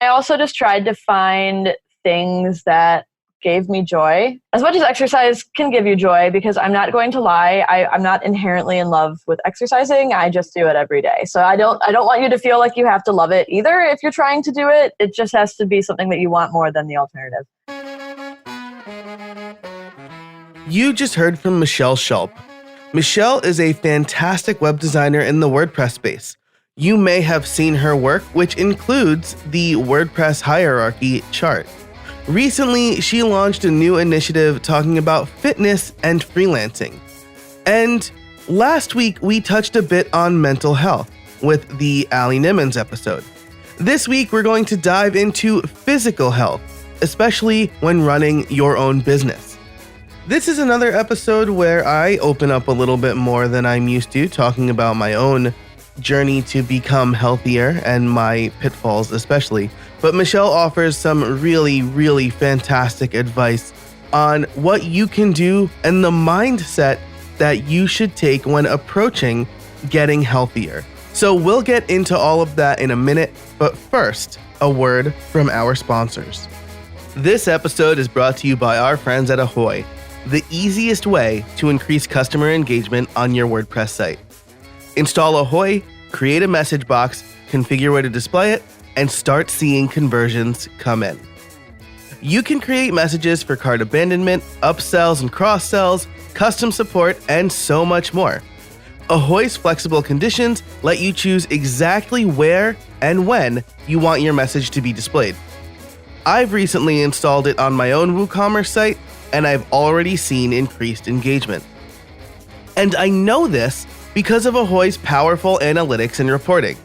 I also just tried to find things that gave me joy. As much as exercise can give you joy, because I'm not going to lie, I'm not inherently in love with exercising. I just do it every day. So I don't want you to feel like you have to love it either if you're trying to do it. It just has to be something that you want more than the alternative. You just heard from Michelle Schulp. Michelle is a fantastic web designer in the WordPress space. You may have seen her work, which includes the WordPress hierarchy chart. Recently, she launched a new initiative talking about fitness and freelancing. And last week, we touched a bit on mental health with the Ali Nimmons episode. This week, we're going to dive into physical health, especially when running your own business. This is another episode where I open up a little bit more than I'm used to, talking about my own journey to become healthier and my pitfalls especially. But Michelle offers some really, really fantastic advice on what you can do and the mindset that you should take when approaching getting healthier. So we'll get into all of that in a minute, but first, a word from our sponsors. This episode is brought to you by our friends at Ahoy, the easiest way to increase customer engagement on your WordPress site. Install Ahoy, create a message box, configure where to display it, and start seeing conversions come in. You can create messages for cart abandonment, upsells and cross-sells, custom support, and so much more. Ahoy's flexible conditions let you choose exactly where and when you want your message to be displayed. I've recently installed it on my own WooCommerce site, and I've already seen increased engagement. And I know this because of Ahoy's powerful analytics and reporting.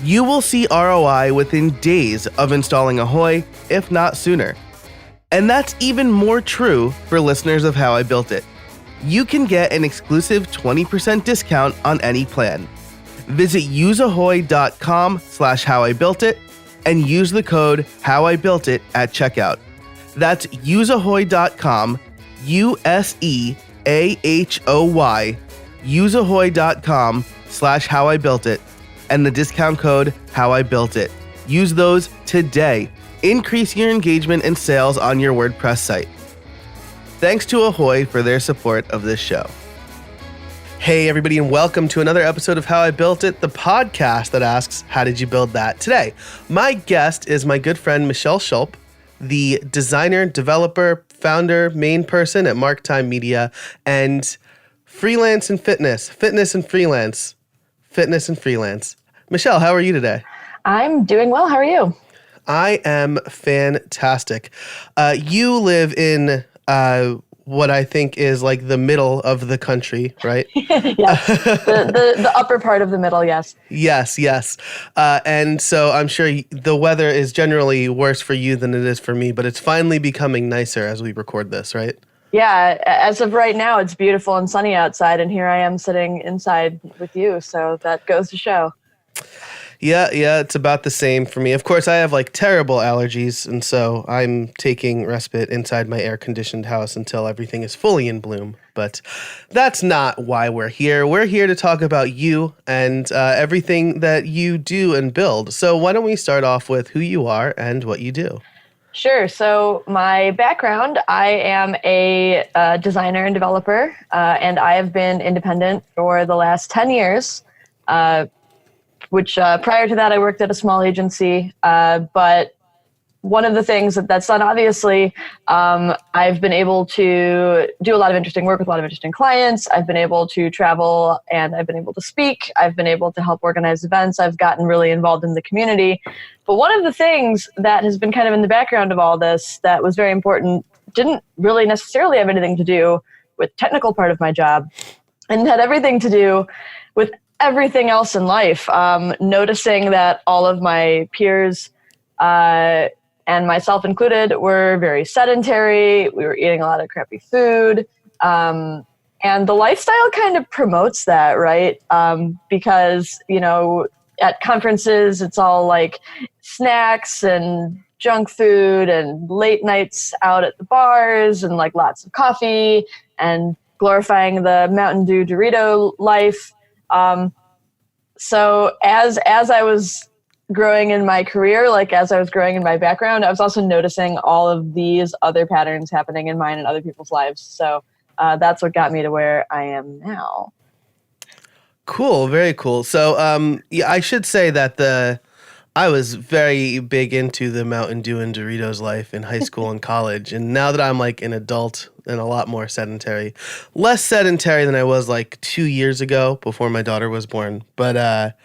You will see ROI within days of installing Ahoy, if not sooner. And that's even more true for listeners of How I Built It. You can get an exclusive 20% discount on any plan. Visit useahoy.com/howibuiltit and use the code HowIBuiltIt at checkout. That's useahoy.com, USEAHOY, useahoy.com/howibuiltit, and the discount code HowIBuiltIt. Use those today. Increase your engagement and sales on your WordPress site. Thanks to Ahoy for their support of this show. Hey everybody, and welcome to another episode of How I Built It, the podcast that asks, how did you build that? Today, my guest is my good friend Michelle Schulp, the designer, developer, founder, main person at Mark Time Media, and freelance and fitness and freelance. Michelle, how are you today? I'm doing well. How are you? I am fantastic. You live in what I think is like the middle of the country, right? Yes, the upper part of the middle, yes. Yes. And so I'm sure the weather is generally worse for you than it is for me, but it's finally becoming nicer as we record this, right? Yeah, as of right now, it's beautiful and sunny outside, and here I am sitting inside with you, so that goes to show. Yeah, it's about the same for me. Of course, I have like terrible allergies, and so I'm taking respite inside my air-conditioned house until everything is fully in bloom. But that's not why we're here. We're here to talk about you and everything that you do and build. So why don't we start off with who you are and what you do? Sure. So my background, I am a designer and developer, and I have been independent for the last 10 years. Which prior to that, I worked at a small agency. But one of the things that's done, obviously, I've been able to do a lot of interesting work with a lot of interesting clients. I've been able to travel and I've been able to speak. I've been able to help organize events. I've gotten really involved in the community. But one of the things that has been kind of in the background of all this that was very important didn't really necessarily have anything to do with the technical part of my job, and had everything to do with everything else in life. Noticing that all of my peers, and myself included, were very sedentary. We were eating a lot of crappy food. And the lifestyle kind of promotes that, right? Because, at conferences, it's all like snacks and junk food and late nights out at the bars and like lots of coffee and glorifying the Mountain Dew Dorito life. So as I was growing in my career, like as I was growing in my background, I was also noticing all of these other patterns happening in mine and other people's lives. So that's what got me to where I am now. Cool, very cool. So, yeah, I should say that I was very big into the Mountain Dew and Doritos life in high school and college, and now that I'm like an adult and a lot more sedentary, less sedentary than I was like 2 years ago before my daughter was born. But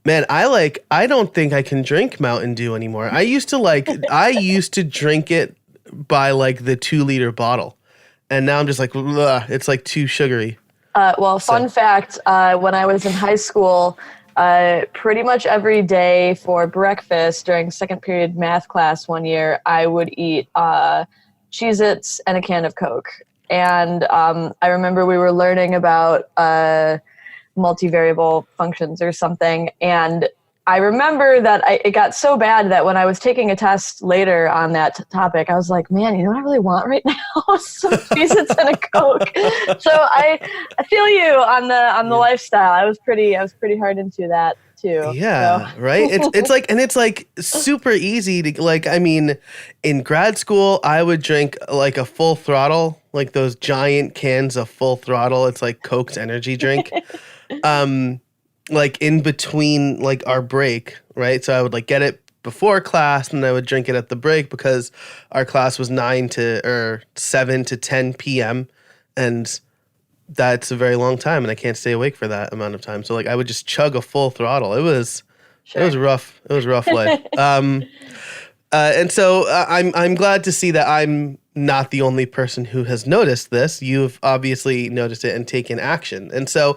man, I don't think I can drink Mountain Dew anymore. I used to drink it by like the 2 liter bottle, and now I'm just like, ugh, it's like too sugary. Fun fact, when I was in high school, pretty much every day for breakfast during second period math class one year, I would eat Cheez-Its and a can of Coke. And I remember we were learning about multivariable functions or something. And I remember that it got so bad that when I was taking a test later on that topic, I was like, man, you know what I really want right now? Some Cheez-Its and a Coke. So I feel you on the lifestyle. I was pretty hard into that too. Yeah, So. right. It's like super easy to like. I mean, in grad school, I would drink like a Full Throttle, like those giant cans of Full Throttle. It's like Coke's energy drink. Like in between like our break, right? So I would like get it before class and I would drink it at the break because our class was 7 to 10 p.m. and that's a very long time and I can't stay awake for that amount of time. So like I would just chug a Full Throttle. It was rough. It was a rough life. And so I'm glad to see that I'm not the only person who has noticed this. You've obviously noticed it and taken action. And so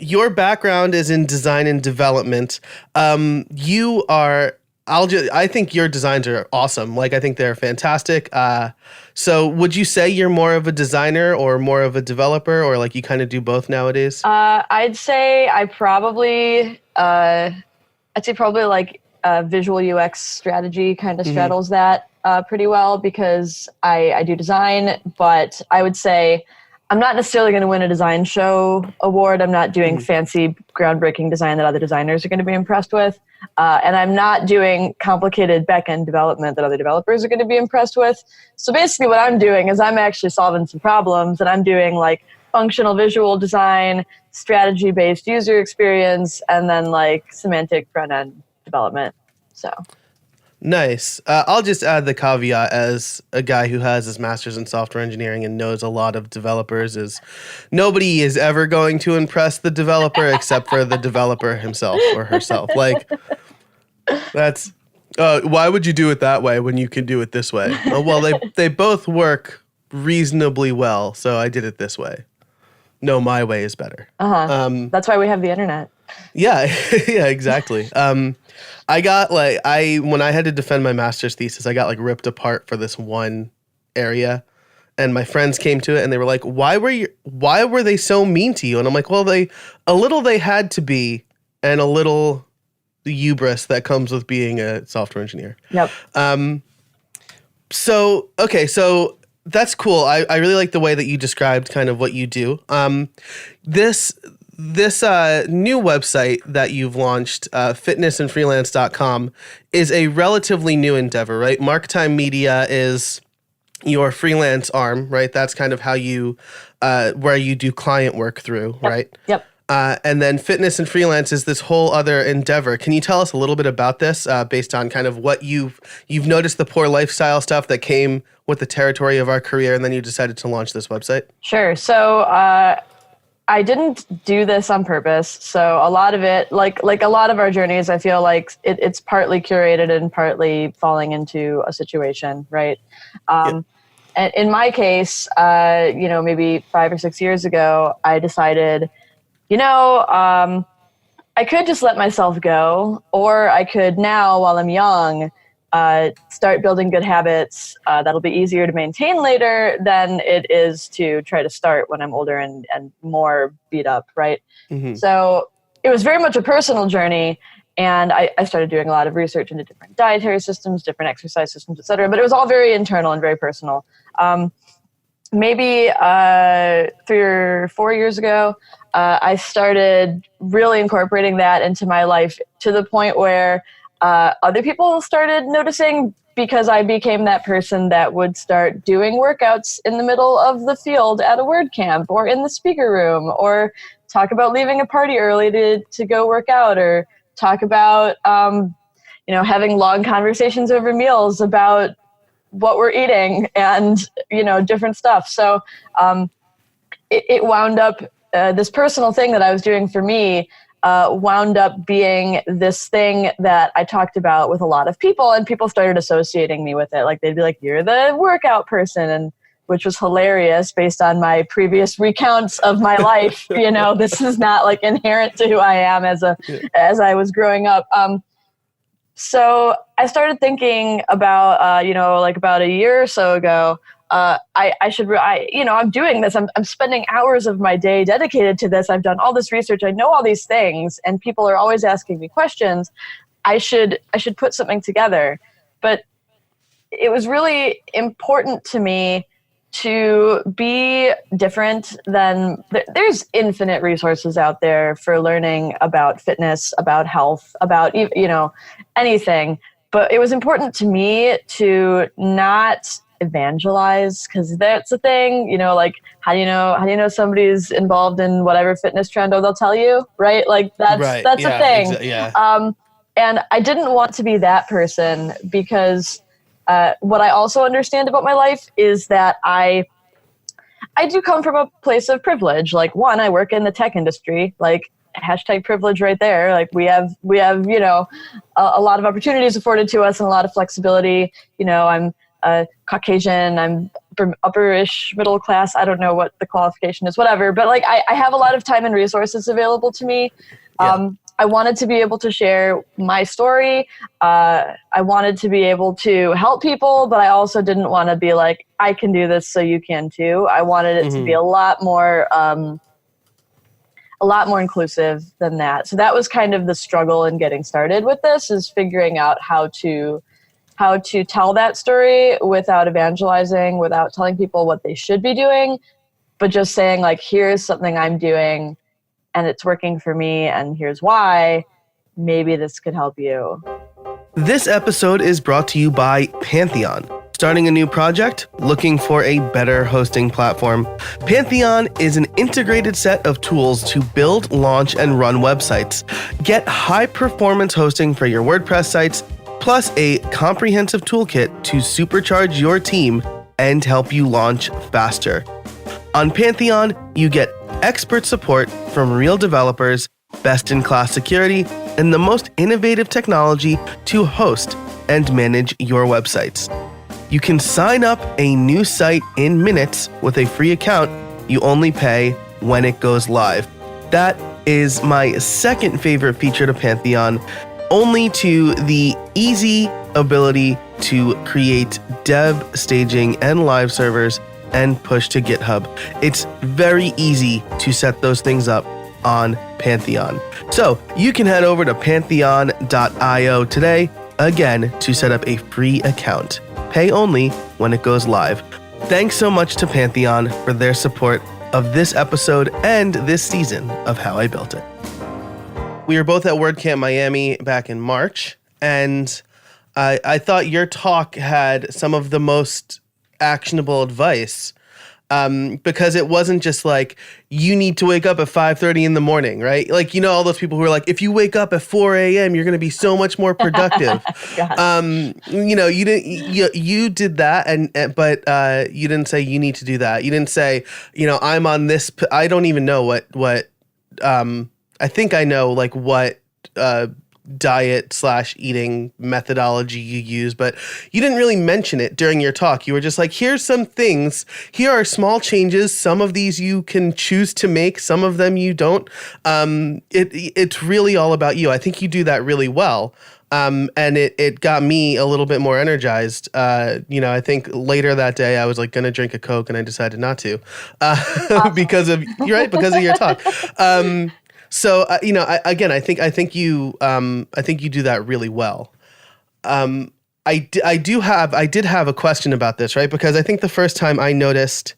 your background is in design and development. I think your designs are awesome. Like, I think they're fantastic. So would you say you're more of a designer or more of a developer, or like you kind of do both nowadays? I'd say probably like visual UX strategy kind of straddles that pretty well because I do design, but I would say I'm not necessarily going to win a design show award. I'm not doing fancy, groundbreaking design that other designers are going to be impressed with. And I'm not doing complicated back-end development that other developers are going to be impressed with. So basically what I'm doing is I'm actually solving some problems, and I'm doing like functional visual design, strategy-based user experience, and then like semantic front-end development. So. Nice. I'll just add the caveat as a guy who has his master's in software engineering and knows a lot of developers is nobody is ever going to impress the developer except for the developer himself or herself. Like that's why would you do it that way when you can do it this way? Oh, well, they both work reasonably well, so I did it this way. No, my way is better. That's why we have the internet. Yeah, yeah, exactly. I got when I had to defend my master's thesis, I got like ripped apart for this one area, and my friends came to it and they were like, why were they so mean to you? And I'm like, well, they had to be, and a little the hubris that comes with being a software engineer. Yep. So that's cool. I really like the way that you described kind of what you do. This new website that you've launched, fitnessandfreelance.com, is a relatively new endeavor, right? Marktime Media is your freelance arm, right? That's kind of how you, where you do client work through, right? Yep. And then Fitness and Freelance is this whole other endeavor. Can you tell us a little bit about this based on kind of what you've noticed the poor lifestyle stuff that came with the territory of our career, and then you decided to launch this website? Sure. So, I didn't do this on purpose. So a lot of it, like a lot of our journeys, I feel like it's partly curated and partly falling into a situation, right? And in my case, maybe 5 or 6 years ago, I decided, I could just let myself go, or I could now, while I'm young, start building good habits that'll be easier to maintain later than it is to try to start when I'm older and more beat up, right? Mm-hmm. So it was very much a personal journey, and I started doing a lot of research into different dietary systems, different exercise systems, et cetera, but it was all very internal and very personal. Maybe 3 or 4 years ago, I started really incorporating that into my life to the point where other people started noticing, because I became that person that would start doing workouts in the middle of the field at a WordCamp or in the speaker room, or talk about leaving a party early to go work out, or talk about, having long conversations over meals about what we're eating and, different stuff. So it wound up, this personal thing that I was doing for me wound up being this thing that I talked about with a lot of people, and people started associating me with it. Like, they'd be like, "You're the workout person," and which was hilarious based on my previous recounts of my life. This is not like inherent to who I am as I was growing up. So I started thinking about, about a year or so ago, I'm doing this. I'm spending hours of my day dedicated to this. I've done all this research. I know all these things, and people are always asking me questions. I should put something together. But it was really important to me to be different than, there's infinite resources out there for learning about fitness, about health, about, anything. But it was important to me to not evangelize, because that's the thing, like, how do you know somebody's involved in whatever fitness trend? Oh, they'll tell you, right? Like, that's a thing. And I didn't want to be that person, because what I also understand about my life is that I do come from a place of privilege. Like, one, I work in the tech industry, like, #privilege right there. Like, we have, a lot of opportunities afforded to us and a lot of flexibility. I'm Caucasian, I'm upperish middle class. I don't know what the qualification is, whatever. But like, I have a lot of time and resources available to me. I wanted to be able to share my story. I wanted to be able to help people, but I also didn't want to be like, I can do this, so you can too. I wanted it to be a lot more inclusive than that. So that was kind of the struggle in getting started with this, is figuring out how to tell that story without evangelizing, without telling people what they should be doing, but just saying, like, here's something I'm doing and it's working for me, and here's why. Maybe this could help you. This episode is brought to you by Pantheon. Starting a new project? Looking for a better hosting platform? Pantheon is an integrated set of tools to build, launch, and run websites. Get high-performance hosting for your WordPress sites, plus a comprehensive toolkit to supercharge your team and help you launch faster. On Pantheon, you get expert support from real developers, best-in-class security, and the most innovative technology to host and manage your websites. You can sign up a new site in minutes with a free account. You only pay when it goes live. That is my second favorite feature to Pantheon, only to the easy ability to create dev, staging, and live servers and push to GitHub. It's very easy to set those things up on Pantheon. So you can head over to pantheon.io today, again, to set up a free account. Pay only when it goes live. Thanks so much to Pantheon for their support of this episode and this season of How I Built It. We were both at WordCamp Miami back in March, and I thought your talk had some of the most actionable advice, because it wasn't just like, you need to wake up at 5:30 in the morning, right? Like, all those people who are like, if you wake up at 4 a.m., you're going to be so much more productive. You did that, but you didn't say you need to do that. You didn't say, I'm on this. I don't even know what. I think I know like what diet/eating methodology you use, but you didn't really mention it during your talk. You were just like, here's some things. Here are small changes. Some of these you can choose to make. Some of them you don't. It's really all about you. I think you do that really well. And it got me a little bit more energized. I think later that day I was like going to drink a Coke, and I decided not to, because of your talk. So I think you do that really well. I did have a question about this, right? Because I think the first time I noticed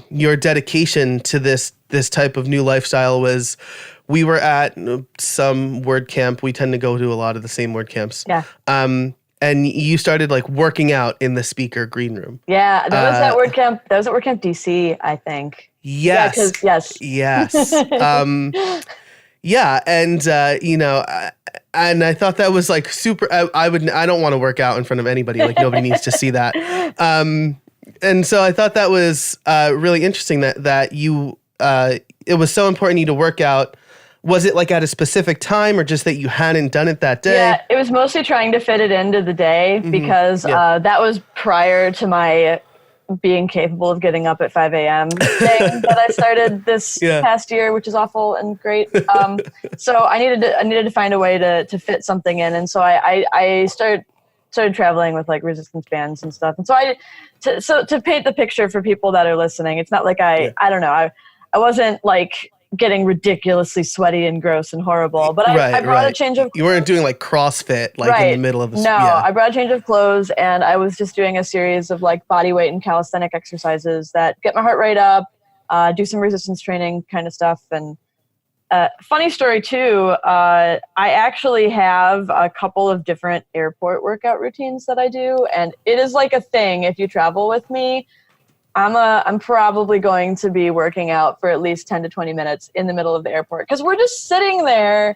your dedication to this type of new lifestyle was, we were at some word camp. We tend to go to a lot of the same word camps. Yeah. And you started like working out in the speaker green room. Yeah, that was at WordCamp. That was at WordCamp DC, I think. Yes. Yeah, yes. Yeah, and and I thought that was like super. I don't want to work out in front of anybody. Like, nobody needs to see that. And so I thought that was really interesting that you it was so important to you to work out. Was it like at a specific time, or just that you hadn't done it that day? Yeah, it was mostly trying to fit it into the day, because that was prior to my being capable of getting up at 5 a.m. thing that I started this past year, which is awful and great. So I needed to find a way to fit something in, and so I started traveling with like resistance bands and stuff. And so to paint the picture for people that are listening, it's not like I don't know, I wasn't like getting ridiculously sweaty and gross and horrible, but I brought a change of clothes. You weren't doing like CrossFit like in the middle of the I brought a change of clothes, and I was just doing a series of like body weight and calisthenic exercises that get my heart rate up, do some resistance training kind of stuff. And funny story too, I actually have a couple of different airport workout routines that I do, and it is like a thing. If you travel with me, I'm probably going to be working out for at least 10 to 20 minutes in the middle of the airport, because we're just sitting there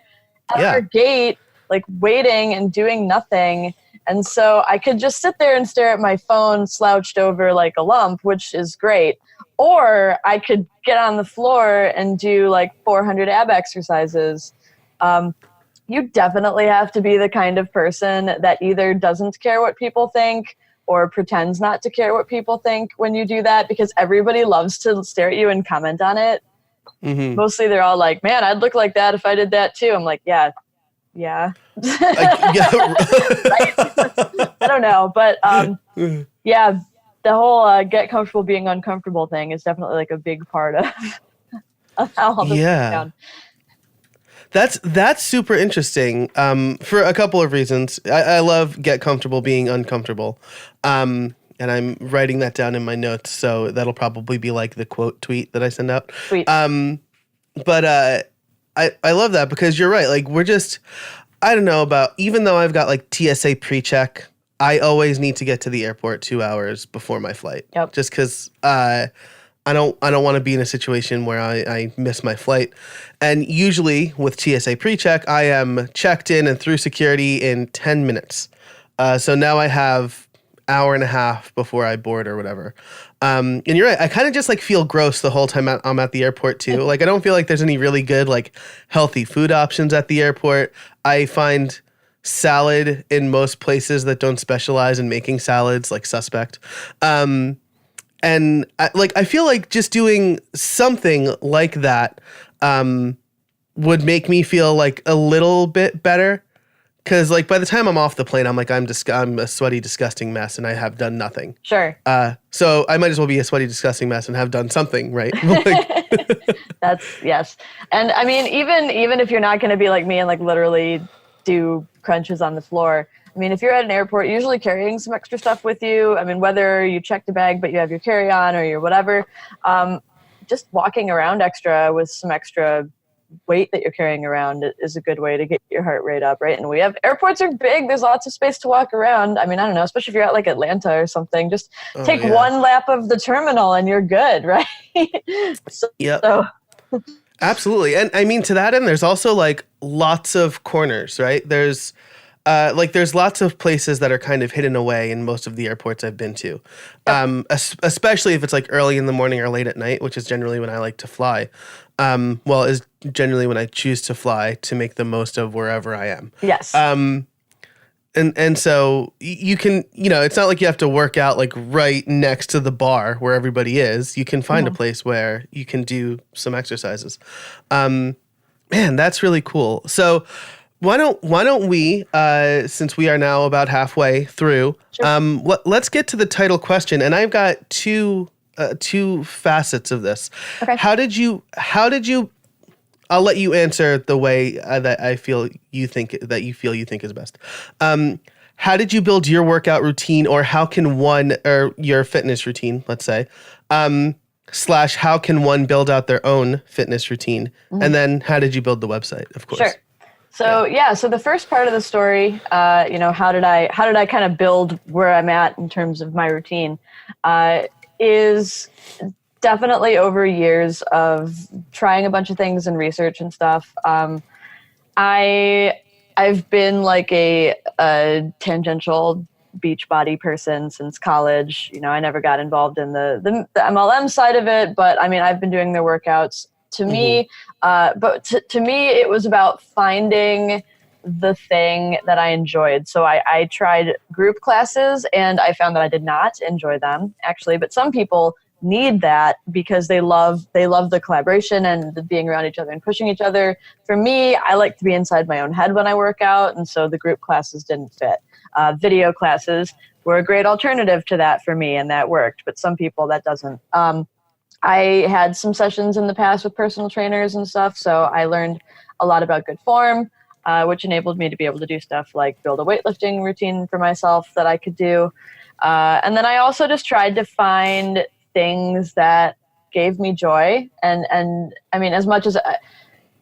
at our gate, like waiting and doing nothing. And so I could just sit there and stare at my phone slouched over like a lump, which is great. Or I could get on the floor and do like 400 ab exercises. You definitely have to be the kind of person that either doesn't care what people think or pretends not to care what people think when you do that, because everybody loves to stare at you and comment on it. Mostly they're all like, man, I'd look like that if I did that too. I'm like, yeah. Right? I don't know. But yeah, the whole get comfortable being uncomfortable thing is definitely like a big part of how all this goes down. That's super interesting for a couple of reasons. I love get comfortable being uncomfortable. And I'm writing that down in my notes, so that'll probably be like the quote tweet that I send out. Sweet. But I love that, because you're right. Like, we're just, I don't know about, even though I've got like TSA pre-check, I always need to get to the airport 2 hours before my flight. Yep. Just because I don't want to be in a situation where I miss my flight. And usually with TSA pre-check, I am checked in and through security in 10 minutes. So now I have hour and a half before I board or whatever. And you're right. I kind of just like feel gross the whole time I'm at the airport too. Like, I don't feel like there's any really good like healthy food options at the airport. I find salad in most places that don't specialize in making salads like suspect. And I feel like just doing something like that would make me feel like a little bit better. Because like by the time I'm off the plane, I'm like, I'm a sweaty, disgusting mess, and I have done nothing. Sure. So I might as well be a sweaty, disgusting mess and have done something, right? That's yes. And I mean, even if you're not going to be like me and like literally do crunches on the floor, I mean, if you're at an airport, you're usually carrying some extra stuff with you. I mean, whether you check the bag, but you have your carry-on or your whatever, just walking around extra with some extra weight that you're carrying around is a good way to get your heart rate up, right? And airports are big. There's lots of space to walk around. I mean, I don't know, especially if you're at like Atlanta or something, just take one lap of the terminal and you're good, right? So. Absolutely. And I mean, to that end, there's also like lots of corners, right? There's lots of places that are kind of hidden away in most of the airports I've been to, especially if it's like early in the morning or late at night, which is generally when I like to fly. Is generally when I choose to fly to make the most of wherever I am. Yes. And so you can, it's not like you have to work out like right next to the bar where everybody is. You can find a place where you can do some exercises. Man, that's really cool. So why don't we, since we are now about halfway through, let's get to the title question. And I've got two facets of this. Okay. How did you, I'll let you answer the way that I feel you think is best. How did you build your workout routine, or how can one, or your fitness routine, let's say, slash how can one build out their own fitness routine? And then how did you build the website, of course? Sure. So so the first part of the story, how did I kind of build where I'm at in terms of my routine, is definitely over years of trying a bunch of things and research and stuff. I've been like a tangential beach body person since college. I never got involved in the MLM side of it, but I mean, I've been doing their workouts. To me, to me, it was about finding the thing that I enjoyed. So I tried group classes and I found that I did not enjoy them actually, but some people need that because they love the collaboration and the being around each other and pushing each other. For me, I like to be inside my own head when I work out, and so the group classes didn't fit. Video classes were a great alternative to that for me, and that worked, but some people that doesn't. I had some sessions in the past with personal trainers and stuff, so I learned a lot about good form, which enabled me to be able to do stuff like build a weightlifting routine for myself that I could do. And then I also just tried to find things that gave me joy. And I mean, as much as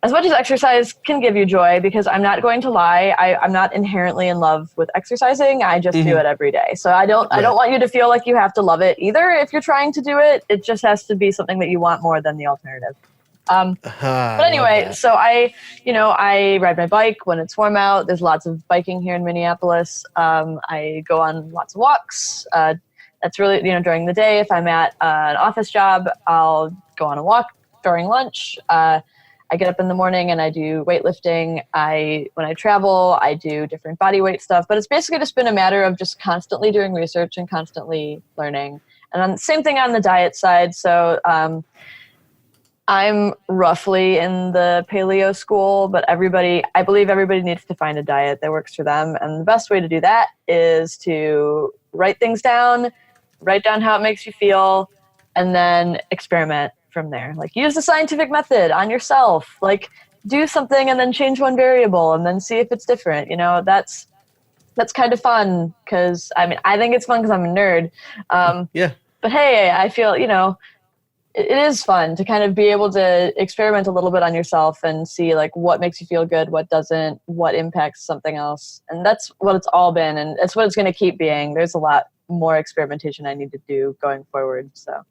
exercise can give you joy, because I'm not going to lie, I'm not inherently in love with exercising. I just do it every day. So I don't want you to feel like you have to love it either. If you're trying to do it, it just has to be something that you want more than the alternative. But anyway, so I ride my bike when it's warm out. There's lots of biking here in Minneapolis. I go on lots of walks. That's really, during the day. If I'm at an office job, I'll go on a walk during lunch. I get up in the morning and I do weightlifting. When I travel, I do different body weight stuff. But it's basically just been a matter of just constantly doing research and constantly learning. And same thing on the diet side. So I'm roughly in the paleo school, but I believe everybody needs to find a diet that works for them. And the best way to do that is to write things down, write down how it makes you feel, and then experiment from there. Like, use the scientific method on yourself. Like, do something and then change one variable and then see if it's different. That's kind of fun, because I think it's fun because I'm a nerd. But hey, I feel, it is fun to kind of be able to experiment a little bit on yourself and see like what makes you feel good, what doesn't, what impacts something else. And that's what it's all been. And that's what it's going to keep being. There's a lot more experimentation I need to do going forward. So.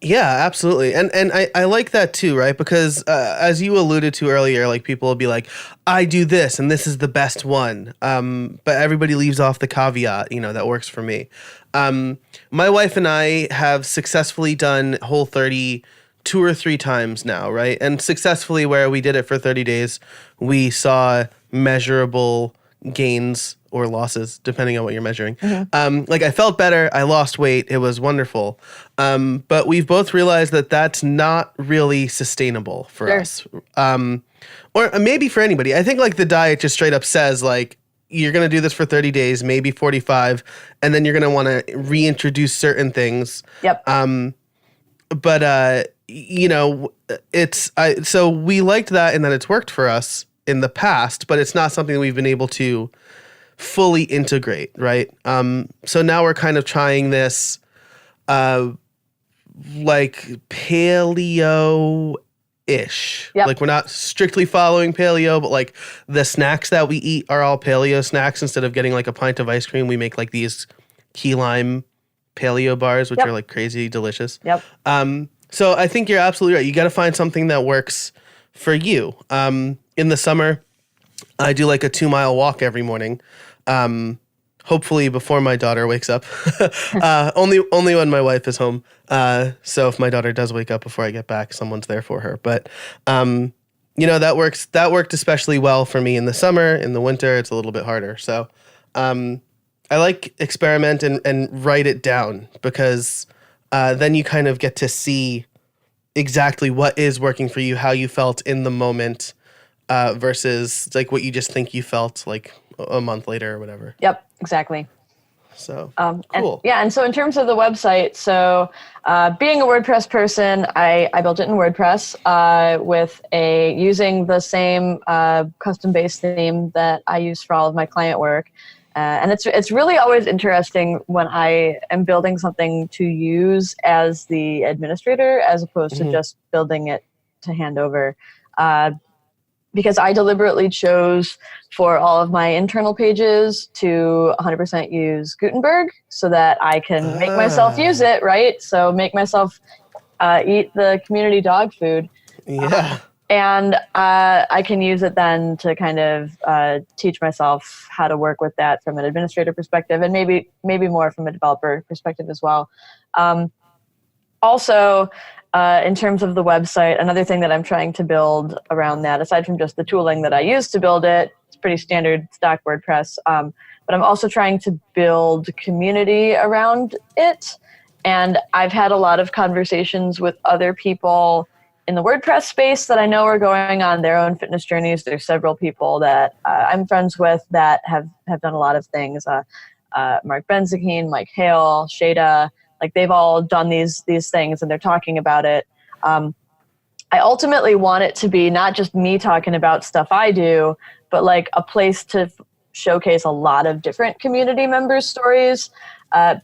Yeah, absolutely. And I like that too, right? Because as you alluded to earlier, like people will be like, I do this and this is the best one. But everybody leaves off the caveat, that works for me. My wife and I have successfully done Whole30 2 or 3 times now, right? And successfully, where we did it for 30 days, we saw measurable gains or losses, depending on what you're measuring. Like, I felt better. I lost weight. It was wonderful. But we've both realized that that's not really sustainable for us. Or maybe for anybody. I think like the diet just straight up says like, you're going to do this for 30 days, maybe 45, and then you're going to want to reintroduce certain things. Yep. But so we liked that and that it's worked for us in the past, but it's not something we've been able to fully integrate, right? So now we're kind of trying this like paleo-ish. Yep. Like, we're not strictly following paleo, but like the snacks that we eat are all paleo snacks. Instead of getting like a pint of ice cream, we make like these key lime paleo bars, which are like crazy delicious. Yep. So I think you're absolutely right. You got to find something that works for you. In the summer, I do like a 2-mile walk every morning. Hopefully before my daughter wakes up. Only when my wife is home. So if my daughter does wake up before I get back, someone's there for her. But that works. That worked especially well for me in the summer. In the winter, it's a little bit harder. So I like experiment and write it down, because then you kind of get to see exactly what is working for you, how you felt in the moment, versus like what you just think you felt like a month later or whatever. Yep, exactly. So cool. And so in terms of the website, so being a WordPress person, I built it in WordPress with using the same custom-based theme that I use for all of my client work. And it's really always interesting when I am building something to use as the administrator, as opposed to just building it to hand over. Because I deliberately chose for all of my internal pages to 100% use Gutenberg so that I can make myself use it, right? So make myself eat the community dog food. Yeah. And I can use it then to kind of teach myself how to work with that from an administrator perspective, and maybe more from a developer perspective as well. Also, in terms of the website, another thing that I'm trying to build around that, aside from just the tooling that I use to build it, it's pretty standard stock WordPress, but I'm also trying to build community around it. And I've had a lot of conversations with other people in the WordPress space that I know are going on their own fitness journeys. There's several people that I'm friends with that have done a lot of things. Mark Benzakine, Mike Hale, Shada, like they've all done these things and they're talking about it. I ultimately want it to be not just me talking about stuff I do, but like a place to showcase a lot of different community members' stories.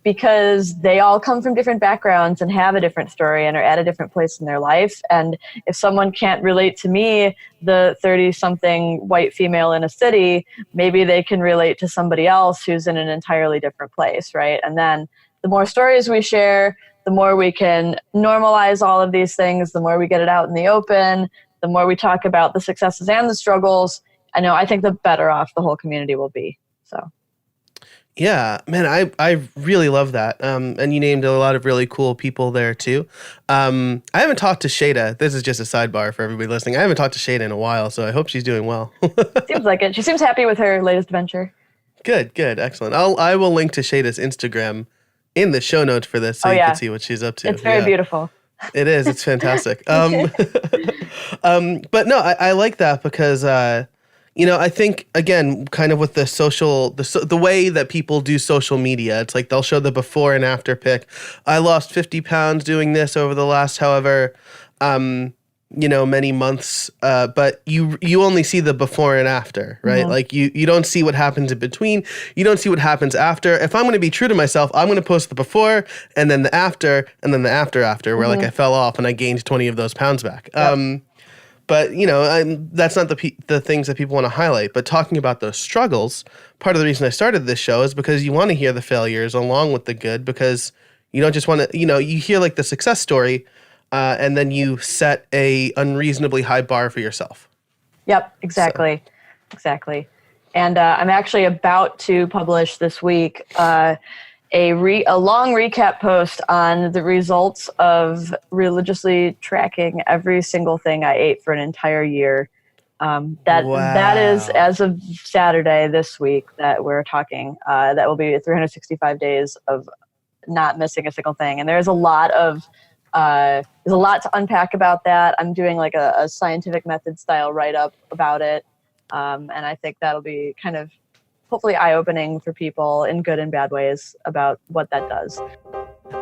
Because they all come from different backgrounds and have a different story and are at a different place in their life. And if someone can't relate to me, the 30-something white female in a city, maybe they can relate to somebody else who's in an entirely different place, right? And then the more stories we share, the more we can normalize all of these things, the more we get it out in the open, the more we talk about the successes and the struggles. I think the better off the whole community will be. So. Yeah, man, I really love that. And you named a lot of really cool people there too. I haven't talked to Shada. This is just a sidebar for everybody listening. I haven't talked to Shada in a while, so I hope she's doing well. Seems like it. She seems happy with her latest venture. Good, excellent. I will link to Shada's Instagram in the show notes for this so you can see what she's up to. It's very beautiful. It is. It's fantastic. But no, I like that because I think, again, kind of with the way that people do social media, it's like they'll show the before and after pic. I lost 50 pounds doing this over the last however, many months. But you only see the before and after, right? Mm-hmm. Like you don't see what happens in between. You don't see what happens after. If I'm going to be true to myself, I'm going to post the before and then the after and then the after where like I fell off and I gained 20 of those pounds back. Yep. But, that's not the things that people want to highlight. But talking about those struggles, part of the reason I started this show is because you want to hear the failures along with the good, because you don't just want to, you hear like the success story and then you set a unreasonably high bar for yourself. Yep, exactly. So. Exactly. And I'm actually about to publish this week a long recap post on the results of religiously tracking every single thing I ate for an entire year. That is, as of Saturday this week that we're talking, that will be 365 days of not missing a single thing. And there's a lot to unpack about that. I'm doing like a scientific method style write-up about it. And I think that'll be kind of hopefully eye-opening for people in good and bad ways about what that does.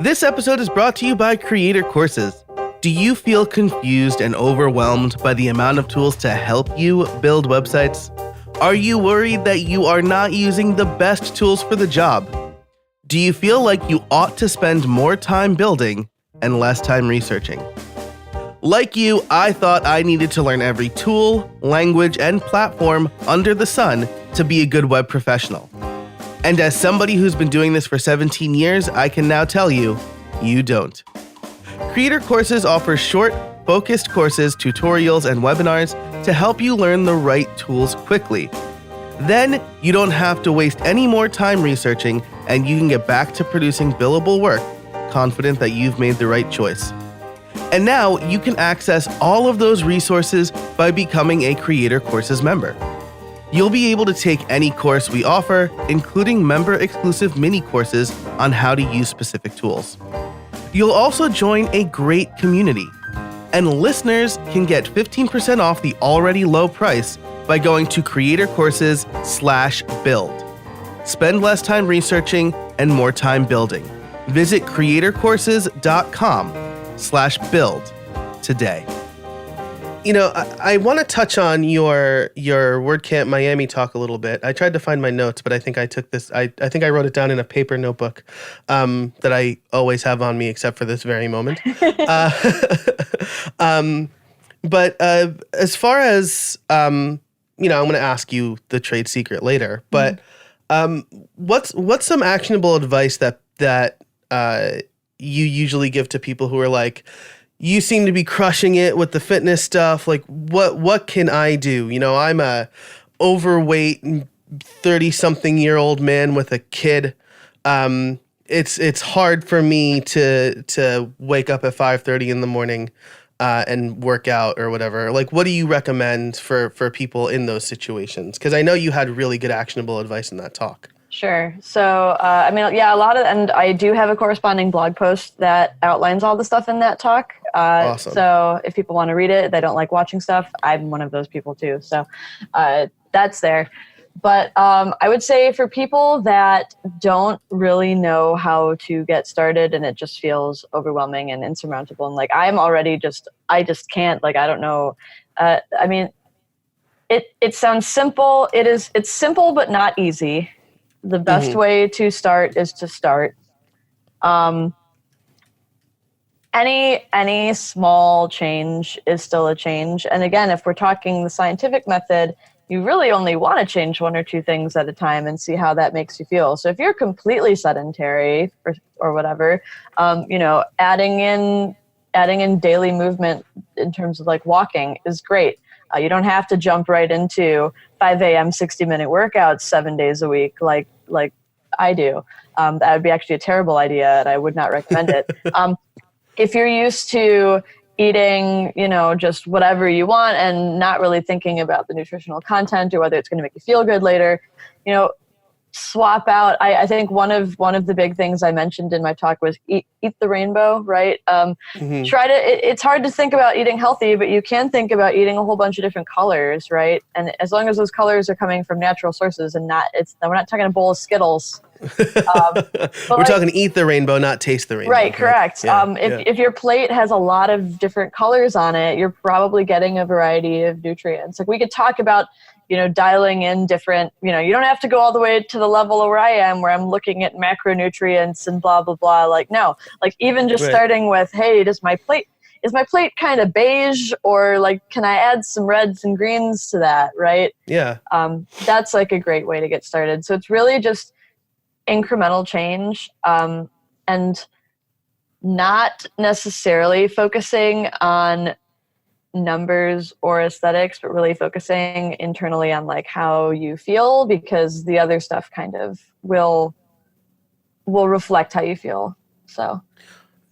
This episode is brought to you by Creator Courses. Do you feel confused and overwhelmed by the amount of tools to help you build websites? Are you worried that you are not using the best tools for the job? Do you feel like you ought to spend more time building and less time researching? Like you, I thought I needed to learn every tool, language, and platform under the sun to be a good web professional. And as somebody who's been doing this for 17 years, I can now tell you, you don't. Creator Courses offers short, focused courses, tutorials, and webinars to help you learn the right tools quickly. Then you don't have to waste any more time researching, and you can get back to producing billable work, confident that you've made the right choice. And now you can access all of those resources by becoming a Creator Courses member. You'll be able to take any course we offer, including member-exclusive mini courses on how to use specific tools. You'll also join a great community, and listeners can get 15% off the already low price by going to creatorcourses.com/build. Spend less time researching and more time building. Visit creatorcourses.com/build today. I want to touch on your WordCamp Miami talk a little bit. I tried to find my notes, but I think I took this. I think I wrote it down in a paper notebook that I always have on me, except for this very moment. But as far as I'm going to ask you the trade secret later. But what's some actionable advice that you usually give to people who are like, you seem to be crushing it with the fitness stuff. Like, what can I do? I'm a overweight 30-something-year-old man with a kid. It's hard for me to wake up at 5:30 in the morning and work out or whatever. Like, what do you recommend for people in those situations? Because I know you had really good actionable advice in that talk. Sure. So, and I do have a corresponding blog post that outlines all the stuff in that talk. Awesome. So if people want to read it, they don't like watching stuff, I'm one of those people too. So that's there. But I would say for people that don't really know how to get started and it just feels overwhelming and insurmountable, and like I'm already I just can't, like, I don't know. It sounds simple. It's simple, but not easy. The best way to start is to start. Any small change is still a change. And again, if we're talking the scientific method, you really only want to change one or two things at a time and see how that makes you feel. So if you're completely sedentary or whatever, adding in daily movement in terms of like walking is great. You don't have to jump right into 5 a.m. 60-minute workouts 7 days a week like I do. That would be actually a terrible idea, and I would not recommend it. If you're used to eating, just whatever you want and not really thinking about the nutritional content or whether it's going to make you feel good later, swap out. I think one of the big things I mentioned in my talk was eat the rainbow, right? Try to, it's hard to think about eating healthy, but you can think about eating a whole bunch of different colors, right? And as long as those colors are coming from natural sources and we're not talking a bowl of Skittles. We're talking eat the rainbow, not taste the rainbow. Right, correct. Yeah, if your plate has a lot of different colors on it, you're probably getting a variety of nutrients. Like we could talk about, dialing in different, you don't have to go all the way to the level where I am, where I'm looking at macronutrients and blah, blah, blah. Like, no, like even just starting with, hey, is my plate kind of beige, or like, can I add some reds and greens to that? Right. Yeah. That's like a great way to get started. So it's really just incremental change, and not necessarily focusing on numbers or aesthetics, but really focusing internally on like how you feel, because the other stuff kind of will reflect how you feel. So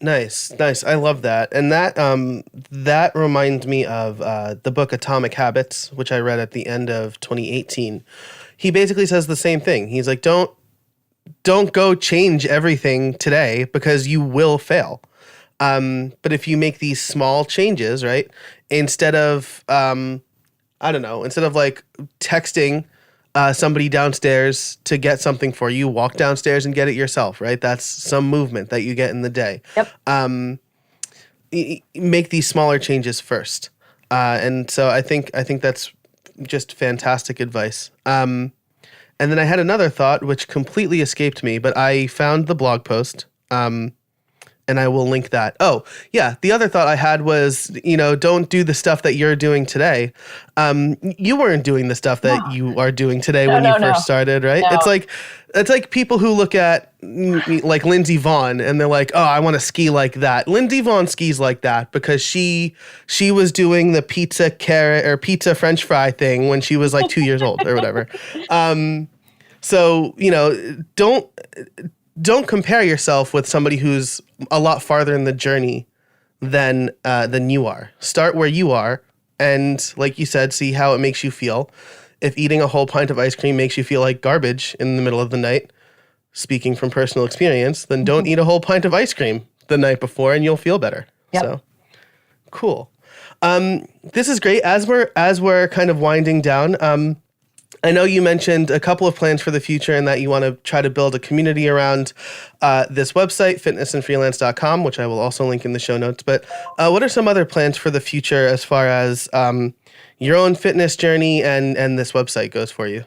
nice. I love that. And that reminds me of the book Atomic Habits, which I read at the end of 2018. He basically says the same thing. He's like, don't go change everything today, because you will fail. But if you make these small changes, right, instead of like texting somebody downstairs to get something for you, walk downstairs and get it yourself, right? That's some movement that you get in the day. Yep. Make these smaller changes first. And so I think that's just fantastic advice. And then I had another thought which completely escaped me, but I found the blog post. And I will link that. Oh, yeah. The other thought I had was, don't do the stuff that you're doing today. You weren't doing the stuff that you are doing today when you first started, right? No. It's like people who look at like Lindsey Vonn and they're like, oh, I want to ski like that. Lindsey Vonn skis like that because she was doing the pizza carrot or pizza French fry thing when she was like 2 years old or whatever. So, don't compare yourself with somebody who's a lot farther in the journey than you are. Start where you are, and like you said, see how it makes you feel. If eating a whole pint of ice cream makes you feel like garbage in the middle of the night, speaking from personal experience, then don't eat a whole pint of ice cream the night before, and you'll feel better. Yep. So, cool. This is great. As we're kind of winding down, I know you mentioned a couple of plans for the future and that you want to try to build a community around this website, fitnessandfreelance.com, which I will also link in the show notes. But what are some other plans for the future as far as your own fitness journey and this website goes for you?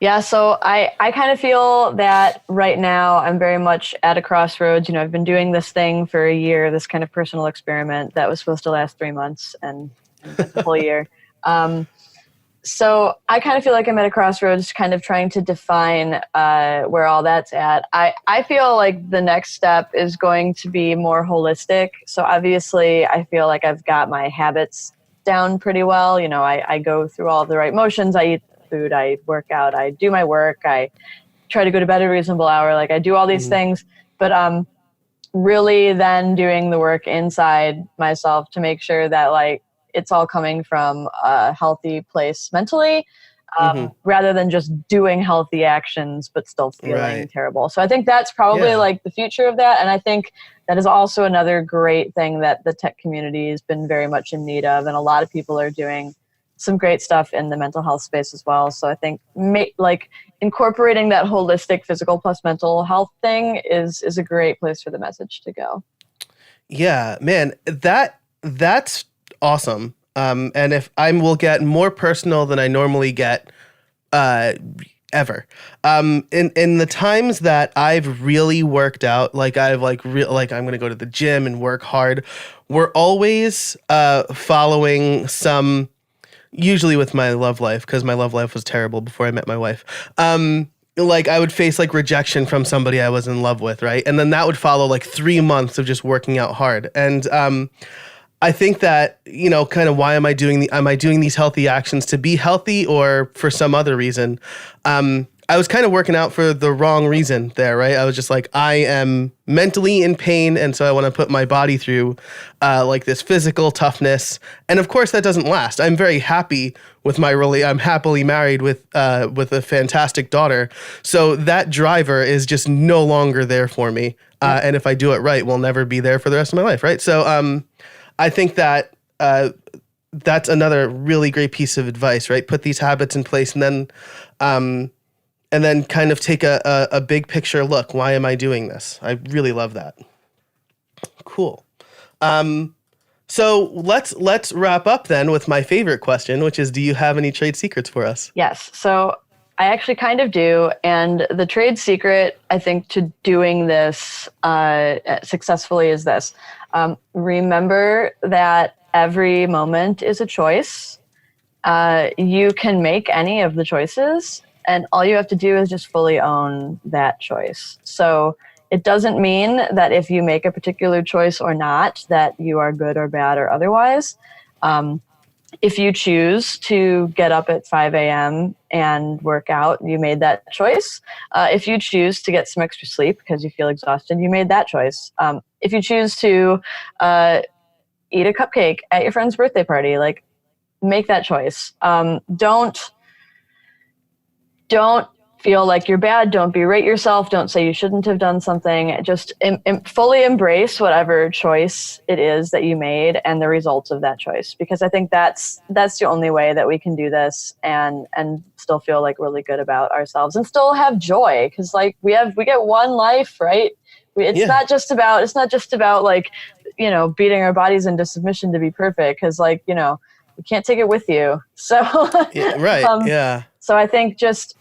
Yeah, so I kind of feel that right now I'm very much at a crossroads. I've been doing this thing for a year, this kind of personal experiment that was supposed to last 3 months and went the whole year. So I kind of feel like I'm at a crossroads, kind of trying to define where all that's at. I feel like the next step is going to be more holistic. So obviously, I feel like I've got my habits down pretty well. I go through all the right motions. I eat food, I work out, I do my work, I try to go to bed at a reasonable hour. Like I do all these things, but really then doing the work inside myself to make sure that like it's all coming from a healthy place mentally, rather than just doing healthy actions but still feeling terrible. So I think that's probably like the future of that. And I think that is also another great thing that the tech community has been very much in need of. And a lot of people are doing some great stuff in the mental health space as well. So I think like incorporating that holistic physical plus mental health thing is a great place for the message to go. Yeah, man, that's awesome. And if I will get more personal than I normally get ever. In the times that I've really worked out, like I've like I'm gonna go to the gym and work hard, we're always following some, usually with my love life, because my love life was terrible before I met my wife. Like I would face like rejection from somebody I was in love with, right? And then that would follow like 3 months of just working out hard. And I think that, kind of why am I doing these healthy actions to be healthy or for some other reason? I was kind of working out for the wrong reason there, right? I was just like, I am mentally in pain, and so I want to put my body through like this physical toughness. And of course, that doesn't last. I'm very happy with I'm happily married with a fantastic daughter. So that driver is just no longer there for me. And if I do it right, will never be there for the rest of my life, right? So I think that that's another really great piece of advice, right? Put these habits in place and then kind of take a big picture look. Why am I doing this? I really love that. Cool. So let's wrap up then with my favorite question, which is, do you have any trade secrets for us? Yes. So I actually kind of do. And the trade secret, I think, to doing this successfully is this. Remember that every moment is a choice. You can make any of the choices, and all you have to do is just fully own that choice. So it doesn't mean that if you make a particular choice or not, that you are good or bad or otherwise. If you choose to get up at 5 a.m. and work out, you made that choice. If you choose to get some extra sleep because you feel exhausted, you made that choice. If you choose to eat a cupcake at your friend's birthday party, like, make that choice. Don't feel like you're bad. Don't berate yourself. Don't say you shouldn't have done something. Just fully embrace whatever choice it is that you made and the results of that choice. Because I think that's the only way that we can do this and still feel like really good about ourselves and still have joy. Because like we get one life, right? It's not just about like, beating our bodies into submission to be perfect. Because like, you can't take it with you. So So I think just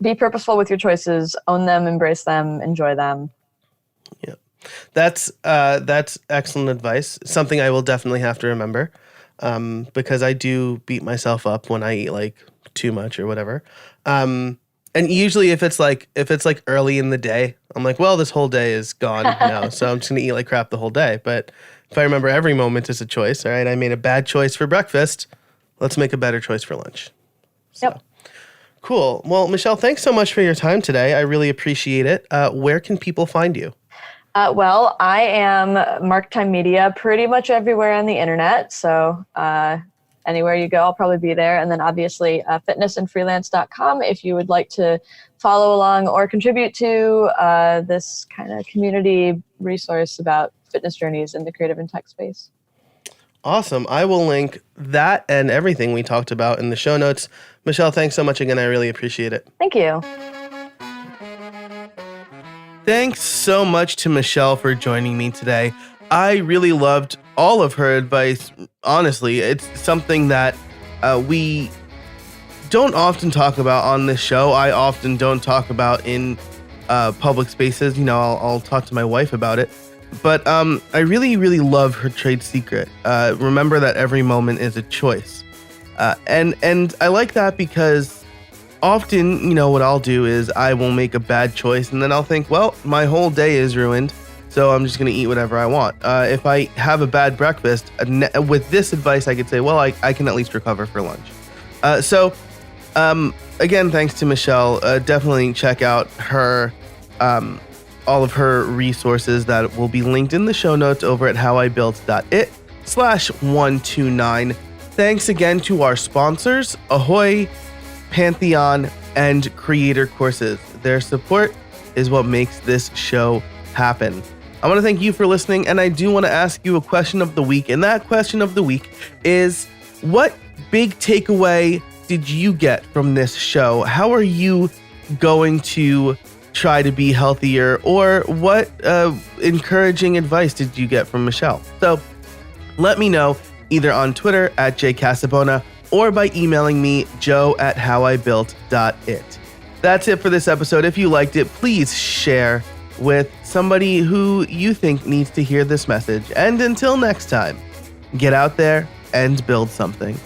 be purposeful with your choices, own them, embrace them, enjoy them. Yeah, that's excellent advice. Something I will definitely have to remember, because I do beat myself up when I eat like too much or whatever. And usually if it's like early in the day, I'm like, well, this whole day is gone now, so I'm just gonna eat like crap the whole day. But if I remember every moment is a choice, all right, I made a bad choice for breakfast, let's make a better choice for lunch. So. Yep. Cool. Well, Michelle, thanks so much for your time today. I really appreciate it. Where can people find you? Well, I am Mark Time Media pretty much everywhere on the internet. So anywhere you go, I'll probably be there. And then obviously fitnessandfreelance.com if you would like to follow along or contribute to this kind of community resource about fitness journeys in the creative and tech space. Awesome. I will link that and everything we talked about in the show notes. Michelle, thanks so much again. I really appreciate it. Thank you. Thanks so much to Michelle for joining me today. I really loved all of her advice. Honestly, it's something that we don't often talk about on this show. I often don't talk about in public spaces. You know, I'll talk to my wife about it. But I really, really love her trade secret. Remember that every moment is a choice. And I like that because often, you know, what I'll do is I will make a bad choice and then I'll think, well, my whole day is ruined, so I'm just going to eat whatever I want. If I have a bad breakfast, with this advice, I could say, well, I can at least recover for lunch. Again, thanks to Michelle. Definitely check out her, all of her resources that will be linked in the show notes over at howibuilt.it/129. Thanks again to our sponsors, Ahoy, Pantheon, and Creator Courses. Their support is what makes this show happen. I want to thank you for listening, and I do want to ask you a question of the week. And that question of the week is, what big takeaway did you get from this show? How are you going to try to be healthier? Or what encouraging advice did you get from Michelle? So let me know either on Twitter at jcasabona or by emailing me, joe@howibuilt.it. That's it for this episode. If you liked it, please share with somebody who you think needs to hear this message. And until next time, get out there and build something.